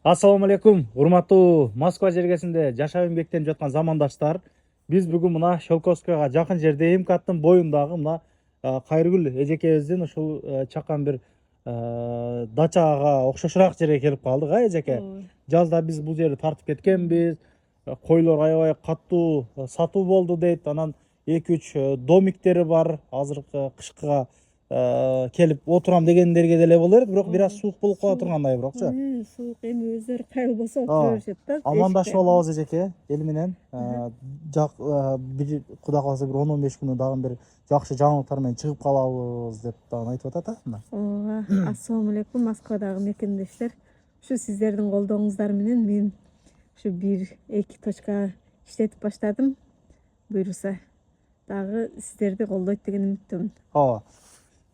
Assalamu алейкум, урматтуу Москва жергесинде жашап эмгектенип жаткан замандаштар. Биз бүгүн мына Шелковскийга жакын жерде МКАДтын боюндагы мына Кайргүл эжекебиздин ушул чакан бир дачага окшошураак жерге келип калдык, эжеке. Жазда биз бул жерди тартып кеткенбиз. Койлор аябай каттуу сатуу болду дейт. Анан 2-3 домиктери бар. Азыркы кышкыга келип отурам дегендерге деле боло берет, бирок бир аз суук болуп кала тургандай бирокчу. Суук эми өздөрү кайылбосо отура беришет да. Амандашып алабыз эжеке эл менен. Бир Кудай кааласа бир 10-15 күнү дагы бир жакшы жаңылыктар менен чыгып калабыз деп дагы айтып атат да. Ооба, ассалому алейкум Москвадагы мекендештер. Ушу сиздердин колдооңуздар менен мен ушу 1-2 точка иштетип баштадым. Буюрса дагы сиздерди колдойт деген үмүттөмүн. Ооба.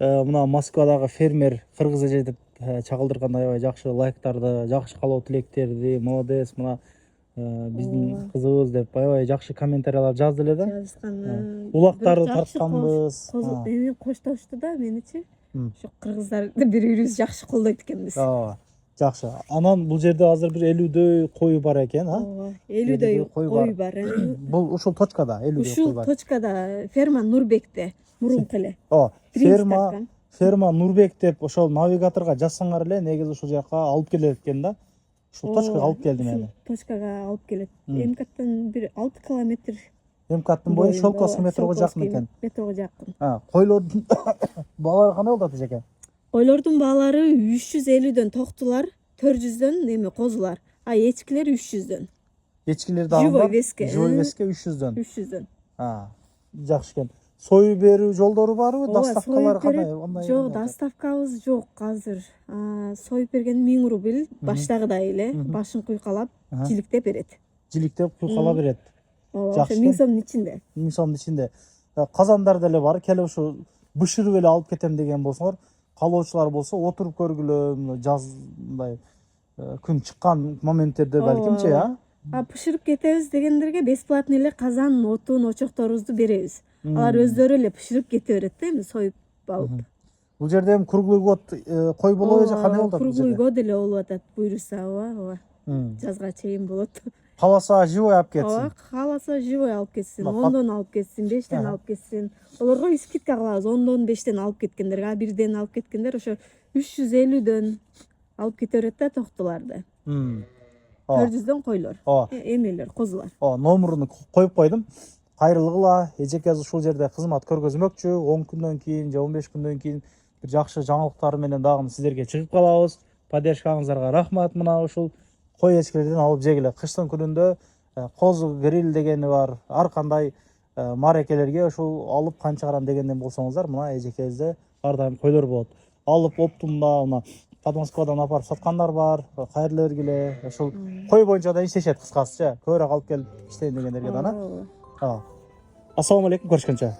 Мына Москвадагы фермер кыргыз эже деп чагылдыргандай аябай жакшы лайктарды, жакшы каалоо тилектерди, молодец, мына биздин кызыбыз деп аябай жакшы комментариялар жазды эле да. Жазышкан. Улактарды тартканбыз. Эми коштошту да меничи. Ушу кыргыздарды бири-бирибиз жакшы колдойт экенбиз. Ооба. Жакшы. Анан бул жерде азыр бир 50дөй кою бар экен, Ооба, 50дөй кою бар. Бул ушул точкада 50дөй кой Ушул бар. точкада ферма Нурбекте, мурунку эле. Ооба. Ферма Нурбек деп ошол навигаторго жазсаңар эле негизи ушул жака алып келет экен да. Ушул точкага алып келди мени. Точкага алып келет. МКАДтан бир 6 километр. МКАДтын бою Шелковский метрого жакын экен. Метрого жакын. Койлордун баалары кандай болот эжеке? Койлордун баалары 350дөн токтулар, 400дөн эми козулар. А эчкилер 300дөн. Эчкилер дагы бар. Живой веске 300дөн. 300дөн. Жакшы экен. Союп берүү жолдору барбы? Доставкалары кандай? Жок, доставкабыз жок азыр. Союп берген 1000 рубль баштагыдай эле, башын куйкалап, жиликтеп берет. Жиликтеп куйкалап берет. Жакшы. 1000 сомдун ичинде. 1000 сомдун ичинде. Казандар деле бар. Келип ушу бышырып эле алып кетем деген болсоңор, каалоочулар болсо отуруп көргүлө, жаз мындай күн чыккан моменттерде балкимчи, Пышырып кетебиз дегендерге бесплатный эле казан, отун, очокторубузду беребиз. Алар өздөрү эле пышырып кете берет да, эми союп алып. Бул жерде эми круглый год кой болобу же кандай болот? Круглый год эле болуп атат, буйруса, ооба. Жазга чейин болот. Кааласа живой алып кетсин. Кааласа живой алып кетсин, 10дон алып кетсин, 5ден алып кетсин. Олорго скидка кылабыз, 10дон 5ден алып кеткендерге, 1ден алып кеткендер ошо 350дөн алып кете берет да токтуларды. 400дөн койлор, эмелер, козулар. Номурун коюп койдум. Кайрылгыла, эжекебиз ушул жерде кызмат көргөзмөкчү. 10 күндөн кийин же 15 күндөн кийин бир жакшы жаңылыктар менен дагы сиздерге чыгып калабыз. Поддержкаңыздарга рахмат. Мына ушул кой эчкилерден алып жегиле. Кыштын күнүндө козу гриль дегени бар. Ар кандай марекелерге ушул алып канча грамм дегенден болсоңуздар, мына эжекебизде ар дайым койлор болот. Алып оптумда мына Подмосквадан апарып саткандар бар. Кайрылы бергиле. Ушул кой боюнча да иштешет кыскасыча. Көбүрөөк алып келип иштейин дегендерге да. Ассаламу алейкум, көрүшкөнчө.